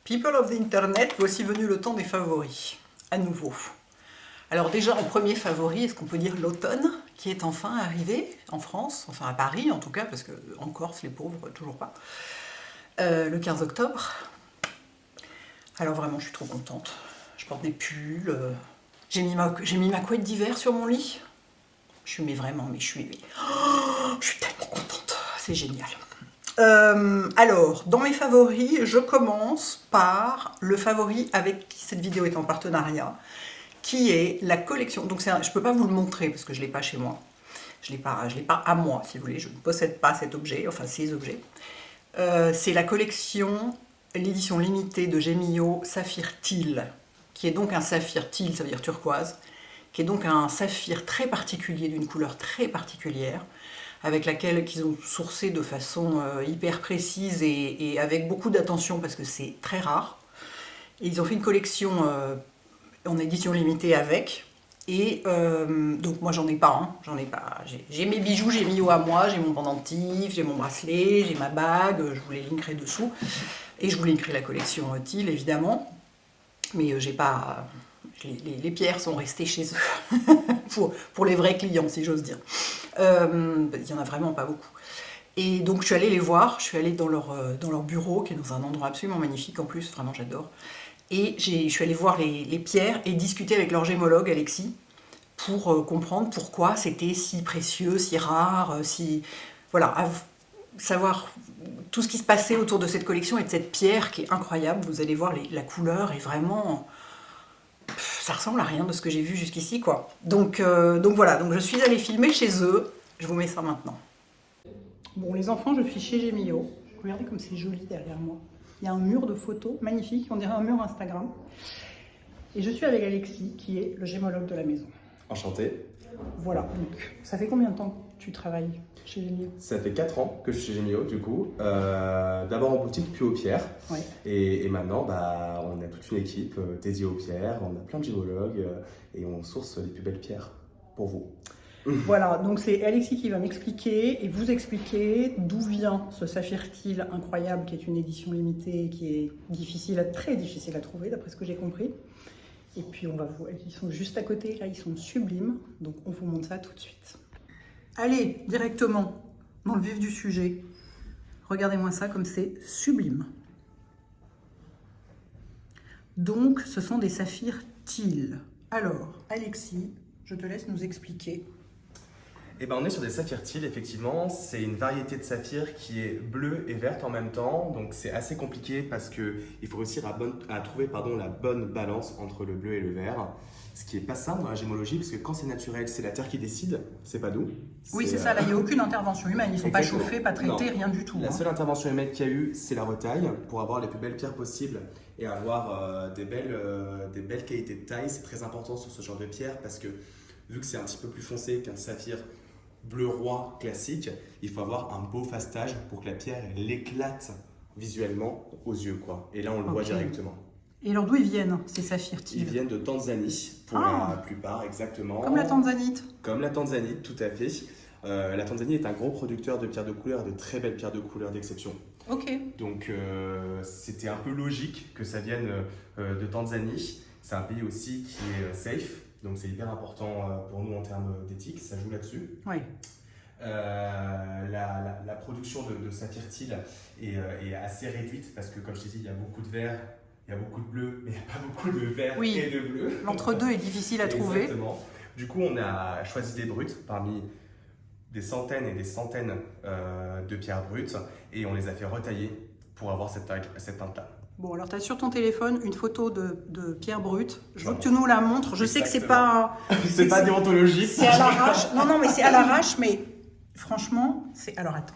People of the Internet, voici venu le temps des favoris, à nouveau. Alors déjà, en premier favori, est-ce qu'on peut dire l'automne, qui est enfin arrivé en France, enfin à Paris en tout cas, parce qu'en Corse, les pauvres, toujours pas, le 15 octobre. Alors vraiment, je suis trop contente. Je porte des pulls, j'ai mis ma couette d'hiver sur mon lit. Je suis tellement contente, c'est génial. Alors, dans mes favoris, je commence par le favori avec qui cette vidéo est en partenariat, qui est la collection. Donc je ne peux pas vous le montrer parce que je ne l'ai pas chez moi. Je l'ai pas à moi, si vous voulez. Je ne possède pas cet objet, enfin ces objets. C'est la collection, l'édition limitée de Gemio Saphir Teal, qui est donc un saphir teal, ça veut dire turquoise, qui est donc un saphir très particulier, d'une couleur très particulière, avec laquelle ils ont sourcé de façon hyper précise et avec beaucoup d'attention parce que c'est très rare. Et ils ont fait une collection en édition limitée avec. Et donc moi j'en ai pas, j'ai mes bijoux, j'ai mis à moi, j'ai mon pendentif, j'ai mon bracelet, j'ai ma bague, je vous les linkerai dessous. Et je vous linkerai la collection Teal évidemment. Mais j'ai pas... Les pierres sont restées chez eux, pour les vrais clients, si j'ose dire. Il n'y en a vraiment pas beaucoup. Et donc je suis allée les voir, je suis allée dans leur bureau, qui est dans un endroit absolument magnifique en plus, vraiment j'adore. Et je suis allée voir les pierres et discuter avec leur gémologue, Alexis, pour comprendre pourquoi c'était si précieux, si rare, voilà, savoir tout ce qui se passait autour de cette collection et de cette pierre qui est incroyable. Vous allez voir, la couleur est vraiment... ça ressemble à rien de ce que j'ai vu jusqu'ici, quoi. Donc voilà, donc je suis allée filmer chez eux. Je vous mets ça maintenant. Bon, les enfants, je suis chez Gemio. Regardez comme c'est joli derrière moi. Il y a un mur de photos magnifique, on dirait un mur Instagram. Et je suis avec Alexis, qui est le gémologue de la maison. Enchanté. Voilà, donc ça fait combien de temps que tu travailles chez Gemio? Ça fait 4 ans que je suis chez Gemio, du coup. D'abord en boutique, puis aux pierres. Ouais. Et maintenant, on a toute une équipe dédiée aux pierres. On a plein de gémologues et on source les plus belles pierres pour vous. Voilà, donc c'est Alexis qui va m'expliquer et vous expliquer d'où vient ce saphir teal incroyable qui est une édition limitée qui est très difficile à trouver d'après ce que j'ai compris. Et puis ils sont juste à côté, là ils sont sublimes, donc on vous montre ça tout de suite. Allez, directement dans le vif du sujet. Regardez-moi ça comme c'est sublime. Donc ce sont des saphirs teal. Alors, Alexis, je te laisse nous expliquer. Et on est sur des saphirs teal, effectivement. C'est une variété de saphir qui est bleue et verte en même temps. Donc c'est assez compliqué parce qu'il faut réussir à trouver la bonne balance entre le bleu et le vert. Ce qui n'est pas simple dans la gémologie, parce que quand c'est naturel, c'est la terre qui décide, c'est pas nous. Oui, c'est ça, là il n'y a aucune intervention humaine, ils ne sont pas chauffés, pas traités, rien du tout. La seule intervention humaine qu'il y a eu, c'est la retaille, pour avoir les plus belles pierres possibles et avoir des belles qualités de taille. C'est très important sur ce genre de pierre, parce que vu que c'est un petit peu plus foncé qu'un saphir bleu roi classique, il faut avoir un beau facetage pour que la pierre elle éclate visuellement aux yeux, quoi. Et là on le voit directement. Et alors d'où ils viennent, ces saphirs teal? Ils viennent de Tanzanie, pour la plupart, exactement. Comme la Tanzanite? Comme la Tanzanie, tout à fait. La Tanzanie est un gros producteur de pierres de couleur et de très belles pierres de couleur d'exception. Ok. Donc c'était un peu logique que ça vienne de Tanzanie. C'est un pays aussi qui est safe, donc c'est hyper important pour nous en termes d'éthique, ça joue là-dessus. Oui. La production de saphir teal est assez réduite parce que, comme je t'ai dit, il y a beaucoup de vert, il y a beaucoup de bleu, mais il n'y a pas beaucoup de vert et de bleu. L'entre-deux est difficile à trouver. Exactement. Du coup, on a choisi des brutes parmi des centaines et des centaines de pierres brutes et on les a fait retailler pour avoir cette teinte-là. Bon, alors tu as sur ton téléphone une photo de pierre brute. Je veux que tu nous la montres. Je sais que c'est pas... c'est pas déontologique. C'est à l'arrache. Non, mais c'est à l'arrache, mais franchement, c'est... Alors attends,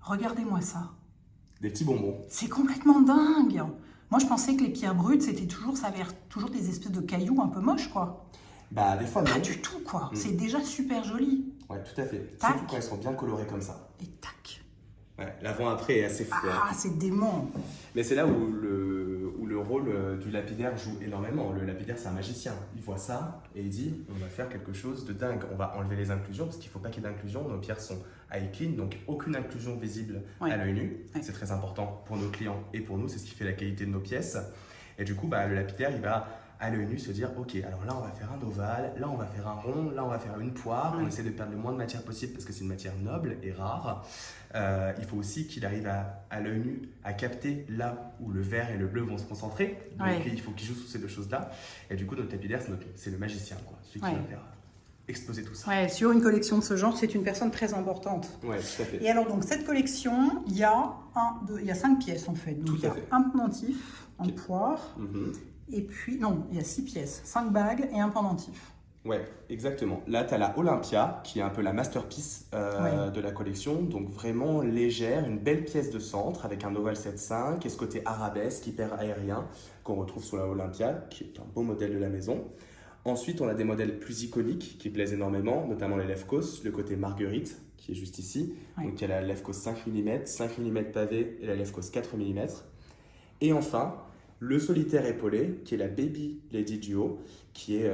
regardez-moi ça. Des petits bonbons. C'est complètement dingue. Moi, je pensais que les pierres brutes, ça avait toujours des espèces de cailloux un peu moches, quoi. Des fois, non. Pas du tout, quoi. C'est déjà super joli. Ouais, tout à fait. Tac. Surtout quand elles sont bien colorées comme ça. Et tac. Ouais, l'avant-après est assez fou. Ah, c'est dément. Mais c'est là où le rôle du lapidaire joue énormément. Le lapidaire, c'est un magicien. Il voit ça et il dit, on va faire quelque chose de dingue. On va enlever les inclusions parce qu'il ne faut pas qu'il y ait d'inclusion. Nos pierres sont eye clean, donc aucune inclusion visible Ouais. à l'œil nu. Ouais. C'est très important pour nos clients et pour nous, c'est ce qui fait la qualité de nos pièces. Et du coup, le lapidaire, il va à l'œil nu se dire, ok, alors là on va faire un ovale, là on va faire un rond, là on va faire une poire. Ouais. On essaie de perdre le moins de matière possible parce que c'est une matière noble et rare. Il faut aussi qu'il arrive à l'œil nu à capter là où le vert et le bleu vont se concentrer. Donc Ouais. il faut qu'il joue sur ces deux choses-là. Et du coup, notre lapidaire, c'est le magicien, quoi, celui qui Ouais. va faire exploser tout ça. Ouais, sur une collection de ce genre, c'est une personne très importante. Ouais, tout à fait. Et alors, donc, cette collection, il y a 5 pièces en fait. Donc, Tout il y à a fait. un pendentif en Ok. poire, Mhm. et puis, non, il y a 6 pièces, 5 bagues et un pendentif. Ouais, exactement. Là, tu as la Olympia, qui est un peu la masterpiece Ouais. de la collection. Donc, vraiment légère, une belle pièce de centre avec un ovale 7,5 et ce côté arabesque, hyper aérien, qu'on retrouve sur la Olympia, qui est un beau modèle de la maison. Ensuite, on a des modèles plus iconiques qui plaisent énormément, notamment les Lefkos, le côté Marguerite, qui est juste ici. Ouais. Donc, il y a la Lefkos 5 mm, 5 mm pavé et la Lefkos 4 mm. Et enfin, le solitaire épaulé, qui est la Baby Lady Duo, qui est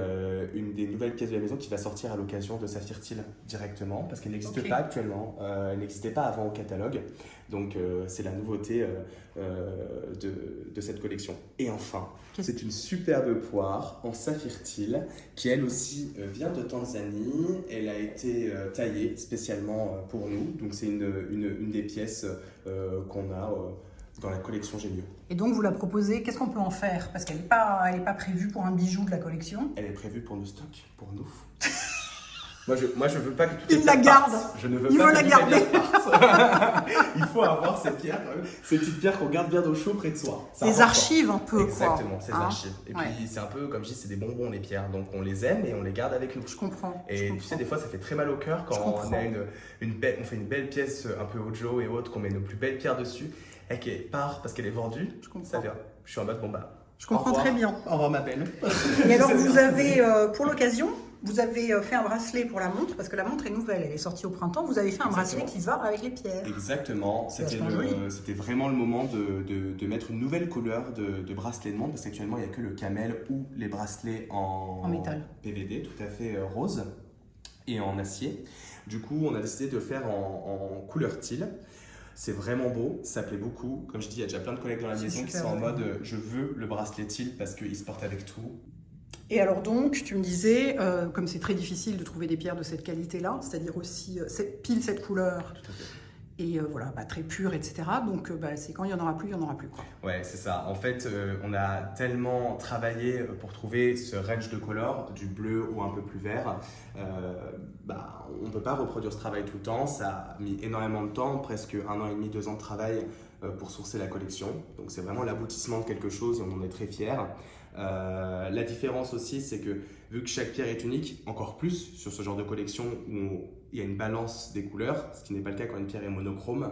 une des nouvelles pièces de la maison qui va sortir à l'occasion de Saphir Teal directement, parce qu'elle n'existe Ok. pas actuellement, elle n'existait pas avant au catalogue, donc c'est la nouveauté de cette collection. Et enfin, Qu'est-ce- c'est une superbe poire en Saphir Teal, qui elle aussi vient de Tanzanie, elle a été taillée spécialement pour nous, donc c'est une des pièces qu'on a dans la collection Génieux. Et donc, vous la proposez, qu'est-ce qu'on peut en faire? Parce qu'elle n'est pas, elle est pas prévue pour un bijou de la collection. Elle est prévue pour nos stocks, pour nous. Moi, je veux pas que toutes Il les la pierres garde. partent. Je ne veux Il pas veut que la toutes garder. les pierres partent. Il faut avoir ces pierres, quand même, ces petites pierres qu'on garde bien au chaud près de soi. C'est Des important. archives un peu, Exactement, quoi. ces Hein? archives. Et Ouais. puis, c'est un peu, comme je dis, c'est des bonbons, les pierres. Donc, on les aime et on les garde avec nous. Je comprends. Et je tu comprends. sais, des fois, ça fait très mal au cœur Je quand comprends. on a on fait une belle pièce un peu Ojo et autres, qu'on met nos plus belles pierres dessus et qu'elle part parce qu'elle est vendue. Je comprends. Ça fait, je suis en mode, Je comprends au revoir. très bien. Au revoir, ma belle. Et alors, vous avez, pour l'occasion, vous avez fait un bracelet pour la montre, parce que la montre est nouvelle, elle est sortie au printemps. Vous avez fait un bracelet Exactement. qui va avec les pierres. Exactement, c'était vachement joli. c'était vraiment le moment de mettre une nouvelle couleur de bracelet de montre, parce qu'actuellement il n'y a que le camel ou les bracelets En métal. PVD, tout à fait rose et en acier. Du coup, on a décidé de le faire en couleur teal. C'est vraiment beau, ça plaît beaucoup. Comme je dis, il y a déjà plein de collègues dans la C'est maison qui super, sont en ouais. mode je veux le bracelet teal parce qu'il se porte avec tout. Et alors donc, tu me disais, comme c'est très difficile de trouver des pierres de cette qualité-là, c'est-à-dire aussi pile cette couleur, Tout à fait. et voilà, très pure, etc. Donc c'est quand il n'y en aura plus, il n'y en aura plus, quoi. Ouais, c'est ça. En fait, on a tellement travaillé pour trouver ce range de couleurs, du bleu au un peu plus vert. On ne peut pas reproduire ce travail tout le temps. Ça a mis énormément de temps, presque 1 an et demi, 2 ans de travail pour sourcer la collection. Donc c'est vraiment l'aboutissement de quelque chose et on en est très fiers. La différence aussi, c'est que vu que chaque pierre est unique, encore plus sur ce genre de collection où il y a une balance des couleurs, ce qui n'est pas le cas quand une pierre est monochrome,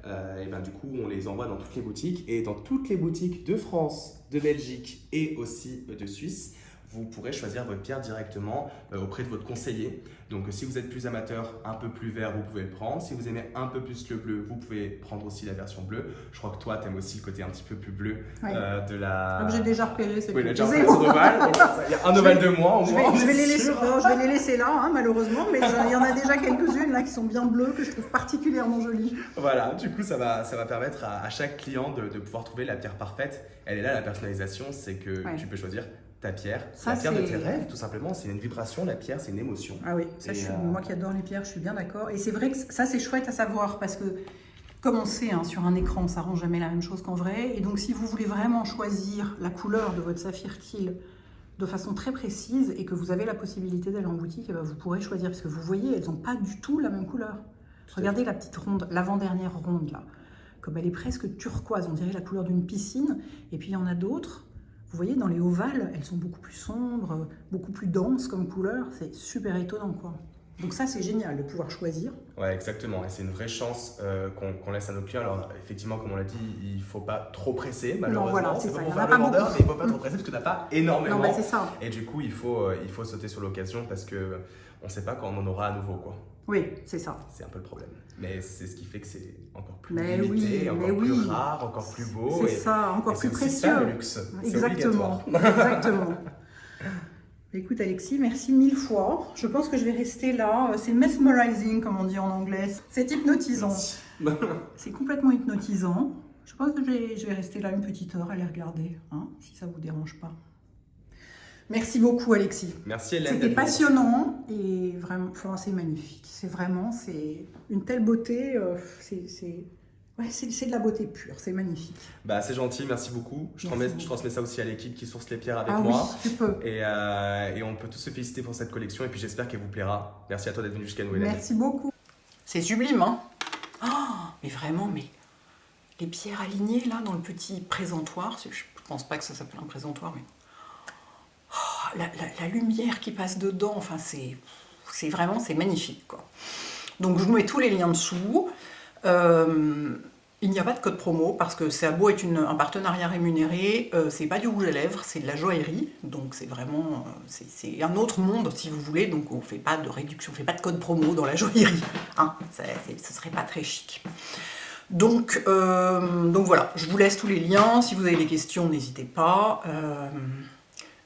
et du coup on les envoie dans toutes les boutiques, et dans toutes les boutiques de France, de Belgique et aussi de Suisse, vous pourrez choisir votre pierre directement auprès de votre conseiller. Donc si vous êtes plus amateur, un peu plus vert, vous pouvez le prendre. Si vous aimez un peu plus le bleu, vous pouvez prendre aussi la version bleue. Je crois que toi, tu aimes aussi le côté un petit peu plus bleu Ouais. de la... Donc j'ai déjà repéré cette Oui, il a déjà c'est repéré son ovale. Donc, il y a un ovale de moins au Je moins. vais, je vais on est les laisser, sûr. non, je vais les laisser là, hein, malheureusement, mais il y en a déjà quelques-unes là qui sont bien bleues, que je trouve particulièrement jolies. Voilà, du coup, ça va permettre à chaque client de pouvoir trouver la pierre parfaite. Elle est là, la personnalisation, c'est que Ouais. tu peux choisir ta pierre, Ça, la pierre de c'est- tes rêves, tout simplement. C'est une vibration, la pierre, c'est une émotion. Ah oui, ça, Et, moi qui adore les pierres, je suis bien d'accord. Et c'est vrai que ça, c'est chouette à savoir parce que, comme on sait, hein, sur un écran, ça rend jamais la même chose qu'en vrai. Et donc, si vous voulez vraiment choisir la couleur de votre saphir teal de façon très précise et que vous avez la possibilité d'aller en boutique, eh ben, vous pourrez choisir parce que vous voyez, elles n'ont pas du tout la même couleur. Tout à Regardez la petite ronde, l'avant-dernière ronde là, comme elle est presque turquoise, on dirait la couleur d'une piscine. Et puis il y en a d'autres. Vous voyez, dans les ovales, elles sont beaucoup plus sombres, beaucoup plus denses comme couleur. C'est super étonnant, quoi. Donc ça, c'est génial de pouvoir choisir. Ouais, exactement. Et c'est une vraie chance qu'on laisse à nos clients. Alors, effectivement, comme on l'a dit, il ne faut pas trop presser, malheureusement. voilà, c'est pas ça. pour Il y en a faire pas le vendeur, beaucoup. mais il ne faut pas trop presser parce que tu n'as pas énormément. Non, bah c'est ça. Et du coup, il faut sauter sur l'occasion parce qu'on ne sait pas quand on en aura à nouveau, quoi. Oui, c'est ça. C'est un peu le problème. Mais c'est ce qui fait que c'est encore plus Mais limité, oui, mais encore plus oui. rare, encore plus beau. C'est ça, encore et plus c'est aussi ça, précieux. le luxe. C'est Exactement. obligatoire. Exactement. Écoute Alexis, merci 1000 fois. Je pense que je vais rester là. C'est mesmerizing, comme on dit en anglais. C'est hypnotisant. C'est complètement hypnotisant. Je pense que je vais rester là une petite heure à les regarder, hein, si ça vous dérange pas. Merci beaucoup Alexis. Merci Hélène. C'était passionnant et vraiment, enfin, c'est magnifique. C'est une telle beauté. C'est de la beauté pure. C'est magnifique. Bah, c'est gentil, merci beaucoup. Je transmets ça aussi à l'équipe qui source les pierres avec Ah moi. Oui, tu peux. Et on peut tous se féliciter pour cette collection et puis j'espère qu'elle vous plaira. Merci à toi d'être venu jusqu'à nous, Hélène. Merci beaucoup. C'est sublime, hein. Oh, mais vraiment, les pierres alignées là dans le petit présentoir, je pense pas que ça s'appelle un présentoir, mais oh, la lumière qui passe dedans, enfin c'est vraiment, c'est magnifique quoi. Donc je vous mets tous les liens dessous. Il n'y a pas de code promo parce que c'est beau être un partenariat rémunéré, c'est pas du rouge à lèvres, c'est de la joaillerie, donc c'est vraiment c'est un autre monde si vous voulez, donc on fait pas de réduction, on fait pas de code promo dans la joaillerie, hein, ce serait pas très chic. Donc voilà, je vous laisse tous les liens, si vous avez des questions n'hésitez pas.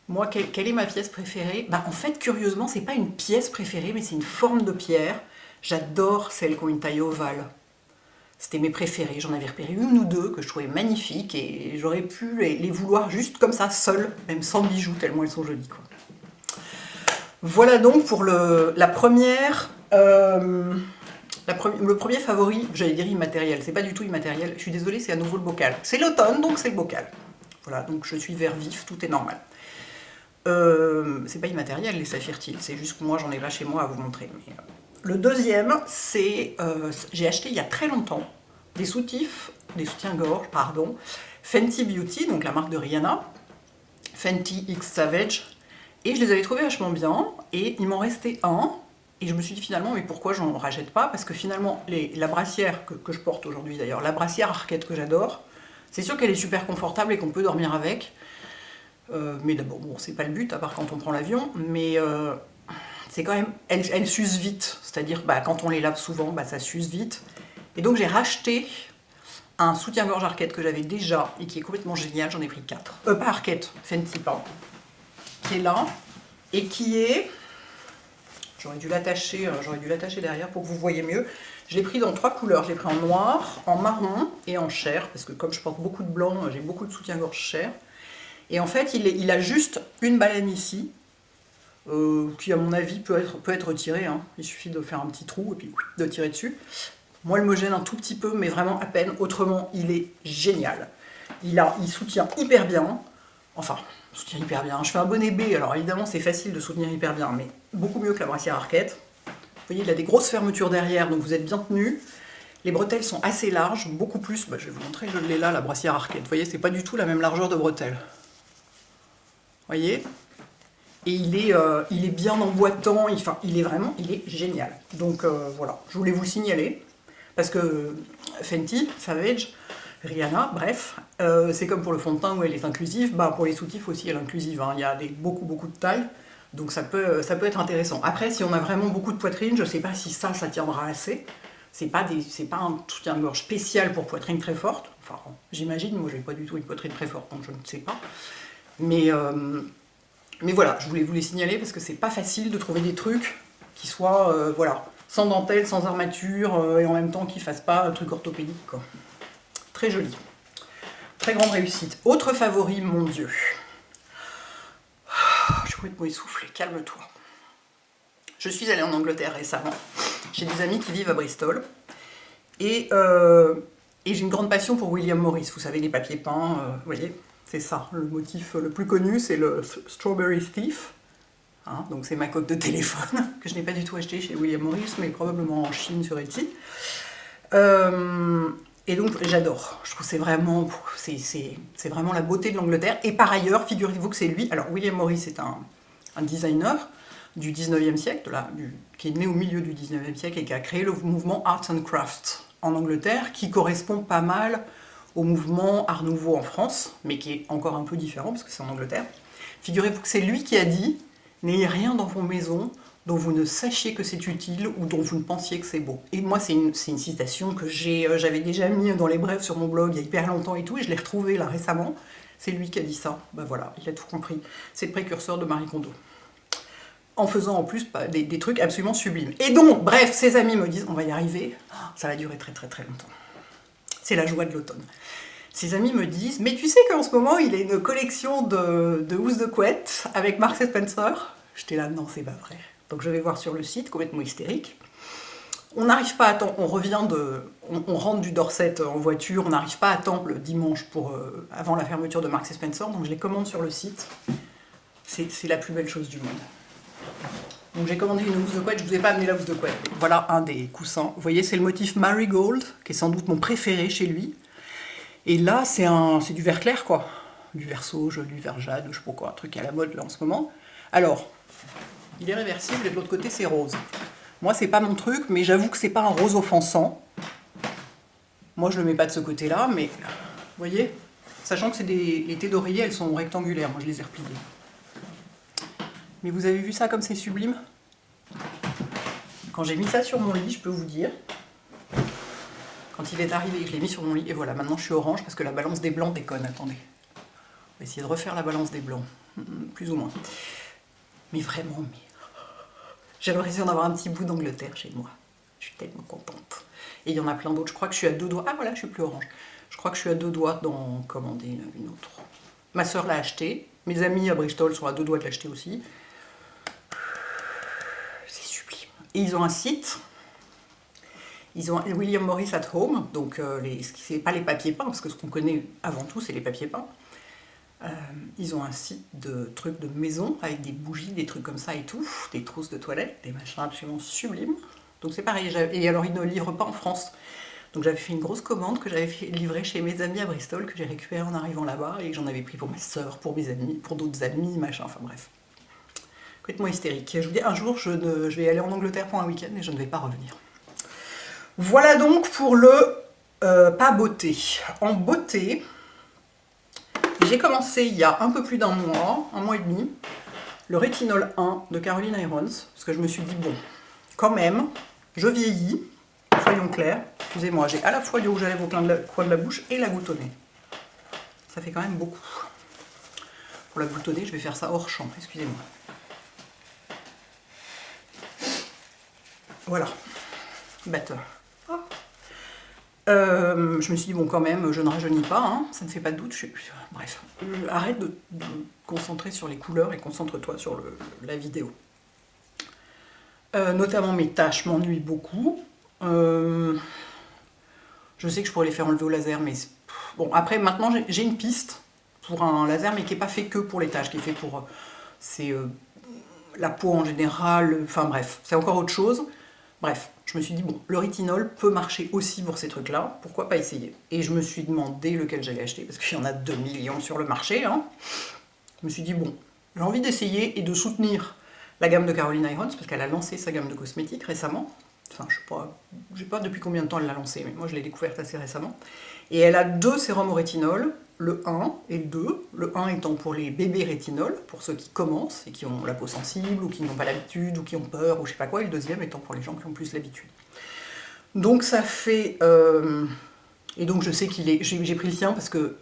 Moi, quelle est ma pièce préférée? Bah, en fait, curieusement, c'est pas une pièce préférée, mais c'est une forme de pierre. J'adore celles qui ont une taille ovale. C'était mes préférées, j'en avais repéré une ou deux que je trouvais magnifiques et j'aurais pu les vouloir juste comme ça, seules, même sans bijoux, tellement elles sont jolies, quoi. Voilà donc pour la première... le premier favori, j'allais dire immatériel, c'est pas du tout immatériel, je suis désolée, c'est à nouveau le bocal. C'est l'automne, donc c'est le bocal. Voilà, donc je suis vert vif, tout est normal. C'est pas immatériel les saphirs-til, c'est juste que moi j'en ai pas chez moi à vous montrer. Mais, le deuxième, c'est, j'ai acheté il y a très longtemps des soutiens-gorge, pardon, Fenty Beauty, donc la marque de Rihanna, Fenty X Savage, et je les avais trouvés vachement bien, et il m'en restait un, et je me suis dit finalement, mais pourquoi j'en rachète pas? Parce que finalement, la brassière que je porte aujourd'hui d'ailleurs, la brassière Arquette que j'adore, c'est sûr qu'elle est super confortable et qu'on peut dormir avec, mais d'abord, bon, c'est pas le but, à part quand on prend l'avion, mais c'est quand même, elles s'usent vite, c'est-à-dire bah, quand on les lave souvent, bah, ça s'use vite. Et donc j'ai racheté un soutien-gorge Arquette que j'avais déjà et qui est complètement génial, j'en ai pris 4. Pas Arquette, Fenty, pardon. Qui est là et qui est... J'aurais dû l'attacher derrière pour que vous voyez mieux. Je l'ai pris dans 3 couleurs, je l'ai pris en noir, en marron et en chair, parce que comme je porte beaucoup de blanc, j'ai beaucoup de soutien-gorge chair. Et en fait, il a juste une baleine ici, qui à mon avis peut être retirée, hein. Il suffit de faire un petit trou et puis de tirer dessus. Moi, elle me gêne un tout petit peu, mais vraiment à peine. Autrement, il est génial. Il soutient hyper bien. Enfin, soutient hyper bien. Je fais un bonnet B, alors évidemment, c'est facile de soutenir hyper bien, mais beaucoup mieux que la brassière Arquette. Vous voyez, il a des grosses fermetures derrière, donc vous êtes bien tenu. Les bretelles sont assez larges, beaucoup plus. Bah, je vais vous montrer, je l'ai là, la brassière Arquette. Vous voyez, c'est pas du tout la même largeur de bretelles. Vous voyez? Et il est bien emboîtant, il est génial. Donc voilà, je voulais vous le signaler, parce que Fenty, Savage, Rihanna, bref, c'est comme pour le fond de teint où elle est inclusive, bah pour les soutifs aussi elle est inclusive, hein. Il y a beaucoup de tailles, donc ça peut être intéressant. Après, si on a vraiment beaucoup de poitrine, je ne sais pas si ça tiendra assez. C'est pas un soutien-gorge spécial pour poitrine très forte, enfin j'imagine, moi j'ai pas du tout une poitrine très forte, donc je ne sais pas. Mais voilà, je voulais vous les signaler parce que c'est pas facile de trouver des trucs qui soient voilà, sans dentelle, sans armature et en même temps qui fassent pas un truc orthopédique, quoi. Très joli. Très grande réussite. Autre favori, mon Dieu. Je suis complètement essoufflée, calme-toi. Je suis allée en Angleterre récemment. J'ai des amis qui vivent à Bristol. Et j'ai une grande passion pour William Morris. Vous savez, les papiers peints, vous voyez. C'est ça, le motif le plus connu, c'est le Strawberry Thief. Hein, donc c'est ma coque de téléphone, que je n'ai pas du tout acheté chez William Morris, mais probablement en Chine sur Etsy. Et donc j'adore, je trouve que c'est vraiment la beauté de l'Angleterre. Et par ailleurs, figurez-vous que c'est lui, alors William Morris est un designer du 19e siècle, qui est né au milieu du 19e siècle et qui a créé le mouvement Arts and Crafts en Angleterre, qui correspond pas mal au mouvement Art Nouveau en France, mais qui est encore un peu différent parce que c'est en Angleterre. Figurez-vous que c'est lui qui a dit « N'ayez rien dans vos maisons dont vous ne sachiez que c'est utile ou dont vous ne pensiez que c'est beau ». Et moi, c'est une citation que j'avais déjà mis dans les brèves sur mon blog il y a hyper longtemps et tout, et je l'ai retrouvée là récemment. C'est lui qui a dit ça. Ben voilà, il a tout compris. C'est le précurseur de Marie Kondo. en faisant en plus des trucs absolument sublimes. Et donc, bref, ses amis me disent, on va y arriver, ça va durer très très très longtemps. C'est la joie de l'automne. Ses amis me disent, mais tu sais qu'en ce moment, il a une collection de housses de couette avec Marks & Spencer. J'étais là, non, c'est pas vrai. Donc je vais voir sur le site, complètement hystérique. On n'arrive pas à temps, on rentre du Dorset en voiture, on n'arrive pas à temps le dimanche avant la fermeture de Marks & Spencer, donc je les commande sur le site. C'est la plus belle chose du monde. Donc j'ai commandé une housse de couette, je vous ai pas amené la housse de couette. Voilà un des coussins. Vous voyez, c'est le motif Marigold, qui est sans doute mon préféré chez lui. Et là, c'est du vert clair, quoi. Du vert sauge, du vert jade, je sais pas quoi, un truc à la mode là en ce moment. Alors, il est réversible et de l'autre côté, c'est rose. Moi, c'est pas mon truc, mais j'avoue que c'est pas un rose offensant. Moi, je le mets pas de ce côté-là, mais vous voyez, sachant que les thés d'oreiller, elles sont rectangulaires. Moi, je les ai repliées. Mais vous avez vu ça comme c'est sublime? Quand j'ai mis ça sur mon lit, je peux vous dire, quand il est arrivé, je l'ai mis sur mon lit, et voilà, maintenant je suis orange parce que la balance des blancs déconne. Attendez. On va essayer de refaire la balance des blancs, plus ou moins. Mais vraiment, j'ai l'impression d'avoir un petit bout d'Angleterre chez moi. Je suis tellement contente. Et il y en a plein d'autres. Je crois que je suis à 2 doigts. Ah voilà, je suis plus orange. Je crois que je suis à 2 doigts d'en commander une autre. Ma soeur l'a acheté. Mes amis à Bristol sont à 2 doigts de l'acheter aussi. C'est sublime. Et ils ont un site. Ils ont William Morris at Home. Donc, c'est pas les papiers peints, parce que ce qu'on connaît avant tout, c'est les papiers peints. Ils ont un site de trucs de maison avec des bougies, des trucs comme ça et tout, des trousses de toilette, des machins absolument sublimes. Donc c'est pareil, et alors ils ne livrent pas en France. Donc j'avais fait une grosse commande que j'avais livrer chez mes amis à Bristol, que j'ai récupéré en arrivant là-bas et que j'en avais pris pour ma soeur, pour mes amis, pour d'autres amis, machin, enfin bref. Complètement hystérique. Je vous dis, un jour je vais aller en Angleterre pour un week-end et je ne vais pas revenir. Voilà donc pour le pas beauté. En beauté, j'ai commencé il y a un peu plus d'un mois et demi, le Rétinol 1 de Caroline Irons, parce que je me suis dit, bon, quand même, je vieillis, soyons clairs, excusez-moi, j'ai à la fois du rouge à lèvres au coin de la bouche et la goutte au nez. Ça fait quand même beaucoup. Pour la goutte au nez, je vais faire ça hors champ, excusez-moi. Voilà, batteur. Je me suis dit, bon, quand même, je ne rajeunis pas, hein, ça ne fait pas de doute. Bref, arrête de concentrer sur les couleurs et concentre-toi sur la vidéo. Notamment mes taches m'ennuient beaucoup. Je sais que je pourrais les faire enlever au laser, mais bon, après, maintenant, j'ai une piste pour un laser, mais qui n'est pas fait que pour les taches, qui est fait pour la peau en général, enfin bref, c'est encore autre chose. Bref, je me suis dit, bon, le rétinol peut marcher aussi pour ces trucs-là, pourquoi pas essayer? Et je me suis demandé lequel j'allais acheter, parce qu'il y en a 2 millions sur le marché. Hein. Je me suis dit, bon, j'ai envie d'essayer et de soutenir la gamme de Caroline Irons, parce qu'elle a lancé sa gamme de cosmétiques récemment. Enfin, je sais pas depuis combien de temps elle l'a lancée, mais moi je l'ai découverte assez récemment. Et elle a 2 sérums au rétinol, le 1 et le 2. Le 1 étant pour les bébés rétinol, pour ceux qui commencent et qui ont la peau sensible, ou qui n'ont pas l'habitude, ou qui ont peur, ou je sais pas quoi. Et le 2e étant pour les gens qui ont plus l'habitude. Donc ça fait... Et donc je sais j'ai pris le sien parce que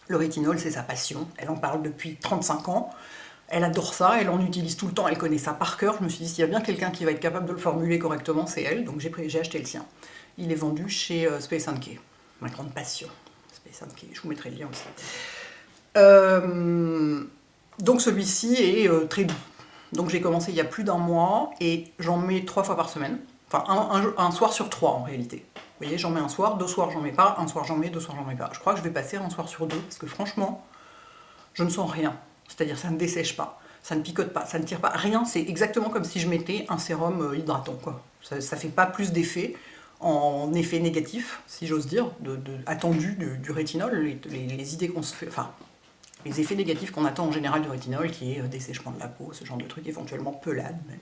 le rétinol, c'est sa passion. Elle en parle depuis 35 ans. Elle adore ça, elle en utilise tout le temps, elle connaît ça par cœur. Je me suis dit, s'il y a bien quelqu'un qui va être capable de le formuler correctement, c'est elle. Donc j'ai acheté le sien. Il est vendu chez Space & Key. Ma grande passion. Space & Key, je vous mettrai le lien aussi. Donc celui-ci est très doux. Donc j'ai commencé il y a plus d'un mois et j'en mets 3 fois par semaine. Enfin, un soir sur 3 en réalité. Vous voyez, j'en mets un soir, 2 soirs j'en mets pas, un soir j'en mets, 2 soirs j'en mets pas. Je crois que je vais passer un soir sur 2 parce que franchement, je ne sens rien. C'est-à-dire ça ne dessèche pas, ça ne picote pas, ça ne tire pas, rien. C'est exactement comme si je mettais un sérum hydratant, quoi. Ça ne fait pas plus d'effet, en effet négatif, si j'ose dire, attendu du rétinol, les idées qu'on se fait, enfin, les effets négatifs qu'on attend en général du rétinol, qui est dessèchement de la peau, ce genre de truc, éventuellement pelade même.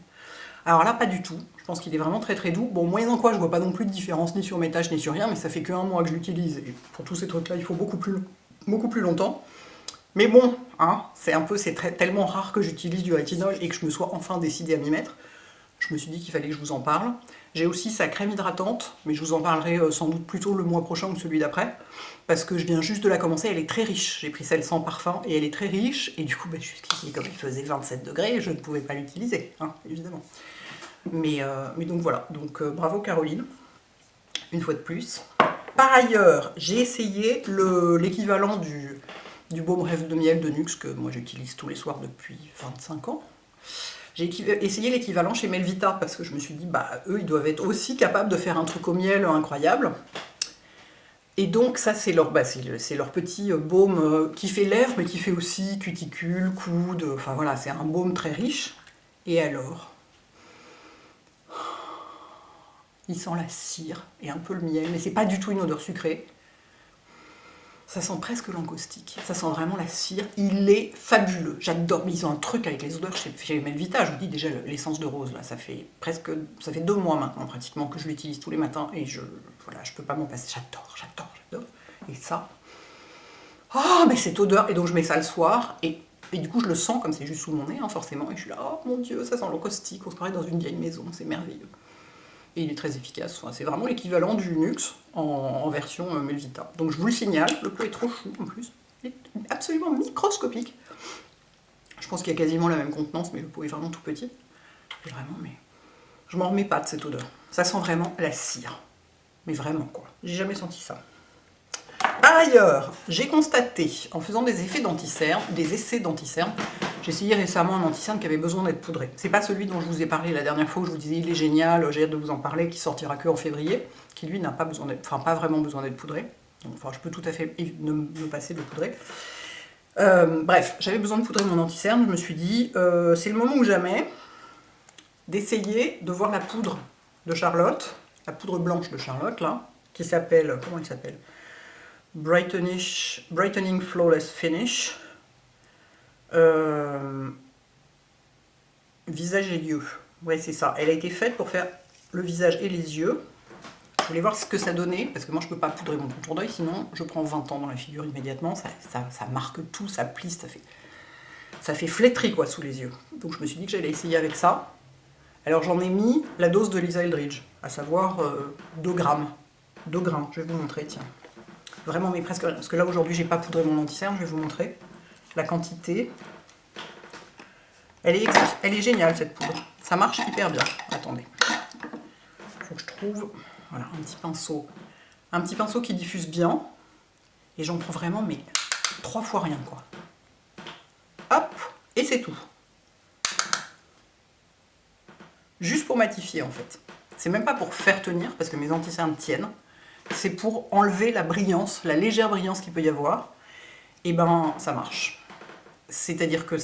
Alors là, pas du tout. Je pense qu'il est vraiment très très doux. Bon, moyennant quoi, je vois pas non plus de différence ni sur mes taches ni sur rien, mais ça fait qu'un mois que je l'utilise. Et pour tous ces trucs-là, il faut beaucoup plus longtemps. Mais bon, hein, c'est tellement rare que j'utilise du rétinol et que je me sois enfin décidée à m'y mettre. Je me suis dit qu'il fallait que je vous en parle. J'ai aussi sa crème hydratante, mais je vous en parlerai sans doute plutôt le mois prochain ou celui d'après, parce que je viens juste de la commencer, elle est très riche. J'ai pris celle sans parfum et elle est très riche, et du coup, jusqu'ici, comme il faisait 27 degrés, je ne pouvais pas l'utiliser, hein, évidemment. Mais donc voilà, donc bravo Caroline, une fois de plus. Par ailleurs, j'ai essayé l'équivalent du baume rêve de miel de Nuxe, que moi j'utilise tous les soirs depuis 25 ans. J'ai essayé l'équivalent chez Melvita, parce que je me suis dit, bah eux, ils doivent être aussi capables de faire un truc au miel incroyable. Et donc ça, c'est leur petit baume qui fait lèvres, mais qui fait aussi cuticule, coude, enfin voilà, c'est un baume très riche. Et alors, il sent la cire et un peu le miel, mais c'est pas du tout une odeur sucrée. Ça sent presque l'encaustique, ça sent vraiment la cire, il est fabuleux, j'adore, mais ils ont un truc avec les odeurs chez Melvita, je vous dis déjà l'essence de rose, là, ça fait 2 mois maintenant pratiquement que je l'utilise tous les matins, et je peux pas m'en passer, j'adore, et ça, oh mais cette odeur, et donc je mets ça le soir, et du coup je le sens comme c'est juste sous mon nez, hein, forcément, et je suis là, oh mon dieu, ça sent l'encaustique, on se croirait dans une vieille maison, c'est merveilleux. Et il est très efficace, enfin, c'est vraiment l'équivalent du Nuxe en version Melvita. Donc je vous le signale, le pot est trop chou en plus, il est absolument microscopique. Je pense qu'il y a quasiment la même contenance, mais le pot est vraiment tout petit. Et vraiment, mais je m'en remets pas de cette odeur. Ça sent vraiment la cire. Mais vraiment quoi, j'ai jamais senti ça. Par ailleurs, j'ai constaté, en faisant des essais d'anticerne, j'ai essayé récemment un anticerne qui avait besoin d'être poudré. C'est pas celui dont je vous ai parlé la dernière fois où je vous disais il est génial, j'ai hâte de vous en parler, qui sortira que en février, qui lui n'a pas besoin d'être, enfin pas vraiment besoin d'être poudré. Enfin, je peux tout à fait me passer de poudrer. Bref, j'avais besoin de poudrer mon anticerne, je me suis dit, c'est le moment ou jamais d'essayer de voir la poudre de Charlotte, la poudre blanche de Charlotte, là, qui s'appelle, comment elle s'appelle ? Brightening Flawless Finish. Visage et yeux. Ouais, c'est ça. Elle a été faite pour faire le visage et les yeux. Je voulais voir ce que ça donnait, parce que moi je peux pas poudrer mon contour d'œil, sinon je prends 20 ans dans la figure immédiatement. Ça marque tout, ça plisse, ça fait flétri quoi sous les yeux. Donc je me suis dit que j'allais essayer avec ça. Alors j'en ai mis la dose de Lisa Eldridge, à savoir 2 grammes. 2 grammes, je vais vous montrer, tiens. Vraiment, mais presque, parce que là aujourd'hui j'ai pas poudré mon anticerne, je vais vous montrer la quantité. Elle est géniale cette poudre, ça marche hyper bien. Attendez, il faut que je trouve, voilà, un petit pinceau qui diffuse bien, et j'en prends vraiment, mais 3 fois rien quoi. Hop, et c'est tout. Juste pour matifier en fait. C'est même pas pour faire tenir, parce que mes anticernes tiennent. C'est pour enlever la brillance, la légère brillance qu'il peut y avoir. Et ben, ça marche. C'est-à-dire que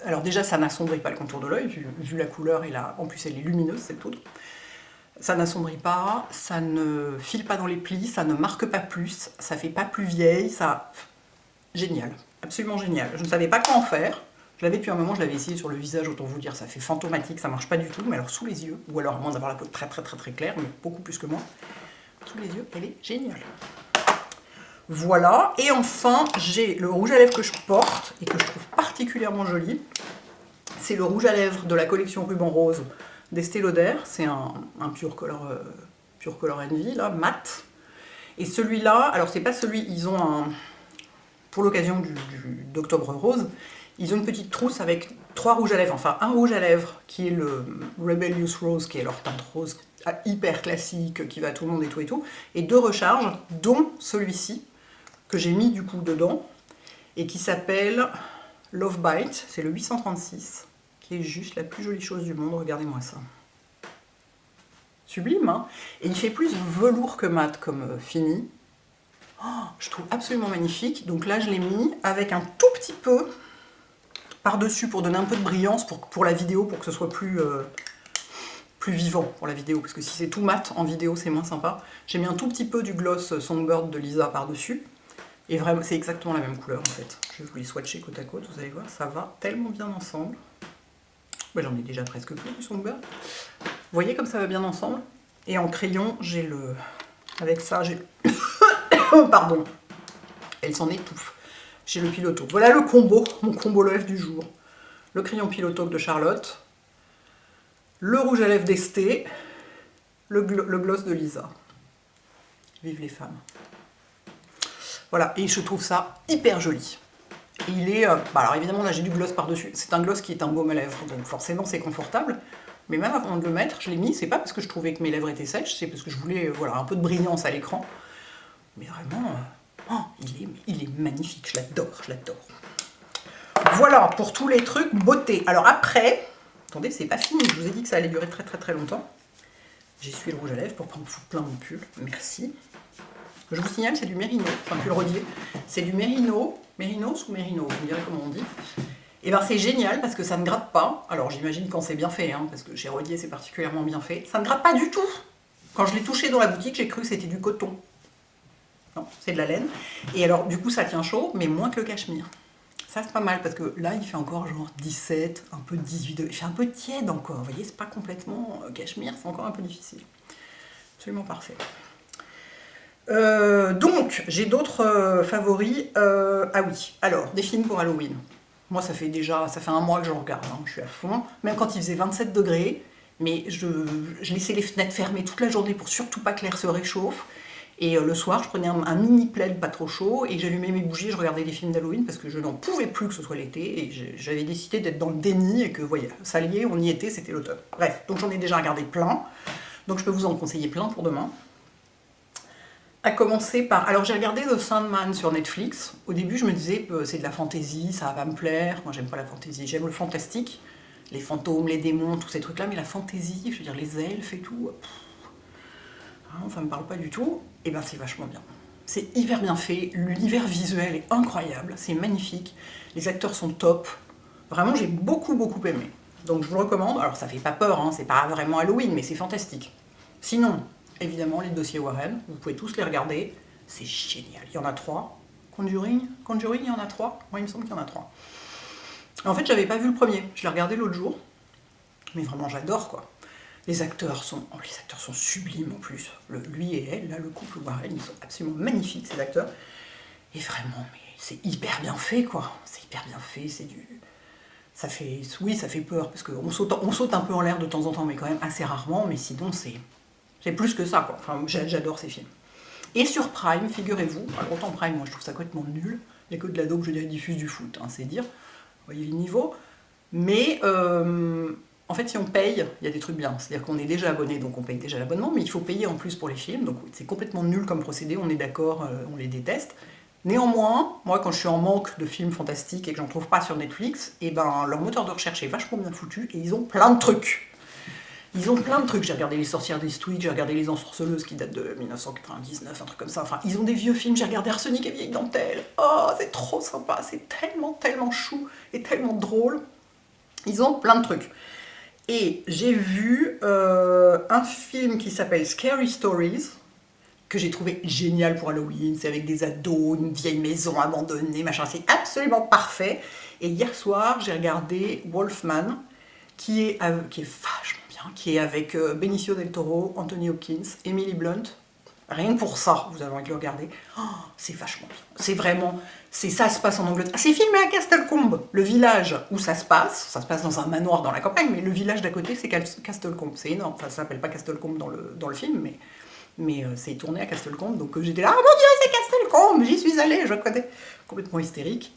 alors déjà, ça n'assombrit pas le contour de l'œil, vu la couleur, et en plus elle est lumineuse, cette poudre. Ça n'assombrit pas, ça ne file pas dans les plis, ça ne marque pas plus, ça fait pas plus vieille, ça... Génial, absolument génial. Je ne savais pas quoi en faire. Je l'avais depuis un moment, je l'avais essayé sur le visage, autant vous dire, ça fait fantomatique, ça marche pas du tout, mais alors sous les yeux, ou alors à moins d'avoir la peau très claire, mais beaucoup plus que moi, sous les yeux, elle est géniale. Voilà, et enfin, j'ai le rouge à lèvres que je porte, et que je trouve particulièrement joli. C'est le rouge à lèvres de la collection Ruban Rose d'Estée Lauder, c'est un Pure Color Envy, là, mat. Et celui-là, alors c'est pas celui, ils ont pour l'occasion d'Octobre Rose, ils ont une petite trousse avec 3 rouges à lèvres, enfin un rouge à lèvres qui est le Rebellious Rose, qui est leur teinte rose hyper classique, qui va à tout le monde et tout, et 2 recharges, dont celui-ci, que j'ai mis du coup dedans, et qui s'appelle Love Bite, c'est le 836, qui est juste la plus jolie chose du monde, regardez-moi ça. Sublime, hein. Et il fait plus velours que mat comme fini. Oh, je trouve absolument magnifique, donc là je l'ai mis avec un tout petit peu par-dessus pour donner un peu de brillance pour la vidéo, pour que ce soit plus vivant pour la vidéo, parce que si c'est tout mat en vidéo c'est moins sympa. J'ai mis un tout petit peu du gloss Songbird de Lisa par-dessus, et vraiment c'est exactement la même couleur en fait. Je vais vous les swatcher côte à côte, vous allez voir, ça va tellement bien ensemble. Ben, j'en ai déjà presque plus du Songbird. Vous voyez comme ça va bien ensemble. Et en crayon, j'ai avec ça, j'ai... Pardon, elle s'en étouffe. J'ai le Pillow Talk. Voilà le combo, mon combo lèvres du jour. Le crayon Pillow Talk de Charlotte, le rouge à lèvres d'Esté, le gloss de Lisa. Vive les femmes. Voilà, et je trouve ça hyper joli. Il est... alors évidemment, là j'ai du gloss par-dessus. C'est un gloss qui est un baume à lèvres, donc forcément c'est confortable. Mais même avant de le mettre, je l'ai mis, c'est pas parce que je trouvais que mes lèvres étaient sèches, c'est parce que je voulais voilà, un peu de brillance à l'écran. Mais vraiment, il est magnifique, je l'adore, je l'adore. Voilà, pour tous les trucs beauté. Alors après, attendez, c'est pas fini, je vous ai dit que ça allait durer très très très longtemps. J'essuie le rouge à lèvres pour pas me foutre plein mon pull, merci. Je vous signale, c'est du Mérino, enfin pull rodier. C'est du Mérino, Mérinos ou Mérino, vous me direz comment on dit. Et ben c'est génial parce que ça ne gratte pas. Alors j'imagine quand c'est bien fait, hein, parce que chez Rodier c'est particulièrement bien fait. Ça ne gratte pas du tout. Quand je l'ai touché dans la boutique, j'ai cru que c'était du coton. Non, c'est de la laine. Et alors du coup ça tient chaud, mais moins que le cachemire. Ça c'est pas mal parce que là il fait encore genre 17, un peu 18 degrés. Il fait un peu tiède encore, vous voyez, c'est pas complètement cachemire, c'est encore un peu difficile. Absolument parfait. Donc j'ai d'autres favoris. Ah oui, alors des films pour Halloween. Moi, ça fait un mois que je regarde, hein, je suis à fond. Même quand il faisait 27 degrés, mais je laissais les fenêtres fermées toute la journée pour surtout pas que l'air se réchauffe. Et le soir, je prenais un mini plaid pas trop chaud et j'allumais mes bougies, je regardais des films d'Halloween parce que je n'en pouvais plus que ce soit l'été et j'avais décidé d'être dans le déni et que, voyez, ça y est, on y était, c'était l'automne. Bref, donc j'en ai déjà regardé plein, donc je peux vous en conseiller plein pour demain. À commencer par... Alors j'ai regardé The Sandman sur Netflix. Au début je me disais c'est de la fantaisie, ça va pas me plaire. Moi j'aime pas la fantaisie, j'aime le fantastique. Les fantômes, les démons, tous ces trucs là. Mais la fantaisie, je veux dire les elfes et tout, vraiment, ça me parle pas du tout. Et ben c'est vachement bien. C'est hyper bien fait, l'univers visuel est incroyable, c'est magnifique. Les acteurs sont top. Vraiment j'ai beaucoup aimé. Donc je vous le recommande. Alors ça fait pas peur, hein, c'est pas vraiment Halloween, mais c'est fantastique. Sinon... Évidemment, les dossiers Warren, vous pouvez tous les regarder, c'est génial. Il y en a 3. Conjuring, il y en a 3. Moi, il me semble qu'il y en a 3. En fait, j'avais pas vu le premier, je l'ai regardé l'autre jour. Mais vraiment, j'adore, quoi. Les acteurs sont sublimes en plus. Lui et elle, là, le couple Warren, ils sont absolument magnifiques, ces acteurs. Et vraiment, mais c'est hyper bien fait, quoi. C'est hyper bien fait, c'est du... ça fait peur, parce qu'on saute un peu en l'air de temps en temps, mais quand même assez rarement, mais sinon, c'est plus que ça, quoi. Enfin, j'adore ces films. Et sur Prime, figurez-vous, alors autant Prime, moi je trouve ça complètement nul, il n'y a que de la dope, je dirais, diffuse du foot, hein, c'est dire, vous voyez le niveau, mais en fait si on paye, il y a des trucs bien, c'est-à-dire qu'on est déjà abonné, donc on paye déjà l'abonnement, mais il faut payer en plus pour les films, donc c'est complètement nul comme procédé, on est d'accord, on les déteste. Néanmoins, moi quand je suis en manque de films fantastiques et que j'en trouve pas sur Netflix, et ben leur moteur de recherche est vachement bien foutu, et ils ont plein de trucs. Ils ont plein de trucs, j'ai regardé Les Sorcières d'Eastwick, j'ai regardé Les Ensorceleuses qui datent de 1999, un truc comme ça, enfin ils ont des vieux films, j'ai regardé Arsenic et Vieille Dentelle, oh c'est trop sympa, c'est tellement chou et tellement drôle, ils ont plein de trucs. Et j'ai vu un film qui s'appelle Scary Stories, que j'ai trouvé génial pour Halloween, c'est avec des ados, une vieille maison abandonnée, machin, c'est absolument parfait. Et hier soir, j'ai regardé Wolfman, qui est vachement bien, qui est avec Benicio del Toro, Anthony Hopkins, Emily Blunt. Rien que pour ça, vous avez envie de le regarder. Oh, c'est vachement bien. C'est vraiment... ça se passe en Angleterre. C'est filmé à Castlecombe, le village où ça se passe dans un manoir dans la campagne, mais le village d'à côté, c'est Castlecombe. C'est énorme. Enfin, ça s'appelle pas Castlecombe dans le film, mais c'est tourné à Castlecombe. Donc j'étais là, oh mon Dieu, c'est Castlecombe, j'y suis allée, je connais. Complètement hystérique.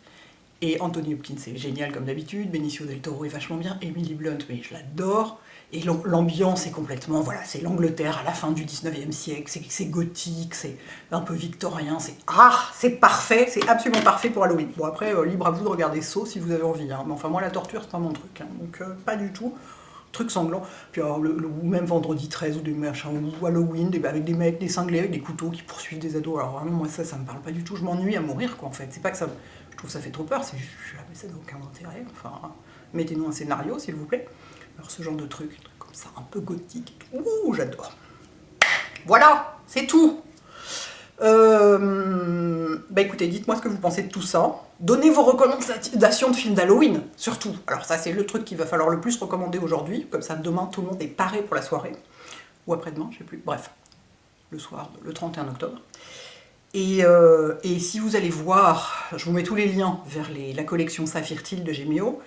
Et Anthony Hopkins, c'est génial comme d'habitude. Benicio del Toro est vachement bien. Emily Blunt, mais je l'adore. Et l'ambiance est complètement, voilà, c'est l'Angleterre à la fin du 19e siècle, c'est gothique, c'est un peu victorien, c'est parfait, c'est absolument parfait pour Halloween. Bon après, libre à vous de regarder Saw si vous avez envie, hein. Mais enfin moi la torture c'est pas mon truc, hein. Donc pas du tout, truc sanglant. Puis alors, ou même vendredi 13 ou des machins, ou Halloween, avec des mecs, des cinglés avec des couteaux qui poursuivent des ados, alors vraiment moi ça me parle pas du tout, je m'ennuie à mourir quoi en fait, c'est pas que ça, je trouve que ça fait trop peur, c'est juste, mais ça n'a aucun intérêt, enfin, mettez-nous un scénario s'il vous plaît. Alors ce genre de truc comme ça, un peu gothique, ouh, j'adore. Voilà, c'est tout. Bah écoutez, dites-moi ce que vous pensez de tout ça. Donnez vos recommandations de films d'Halloween, surtout. Alors ça, c'est le truc qu'il va falloir le plus recommander aujourd'hui. Comme ça, demain, tout le monde est paré pour la soirée. Ou après-demain, je sais plus. Bref, le soir, le 31 octobre. Et si vous allez voir, je vous mets tous les liens vers la collection Saphir Teal de Gemio.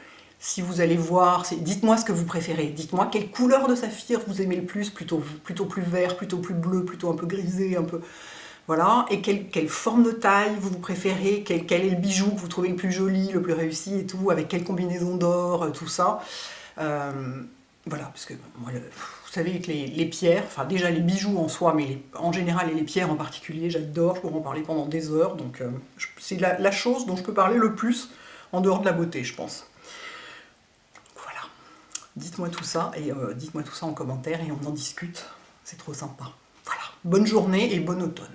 Si vous allez voir, dites-moi ce que vous préférez. Dites-moi quelle couleur de saphir vous aimez le plus, plutôt plus vert, plutôt plus bleu, plutôt un peu grisé, un peu... Voilà, et quelle forme de taille vous préférez, quel est le bijou que vous trouvez le plus joli, le plus réussi et tout, avec quelle combinaison d'or, tout ça. Voilà, parce que moi, vous savez que les pierres, enfin déjà les bijoux en soi, mais en général et les pierres en particulier, j'adore, je pourrais en parler pendant des heures, donc c'est la chose dont je peux parler le plus en dehors de la beauté, je pense. Voilà, dites-moi tout ça, et dites-moi tout ça en commentaire et on en discute, c'est trop sympa. Voilà, bonne journée et bon automne.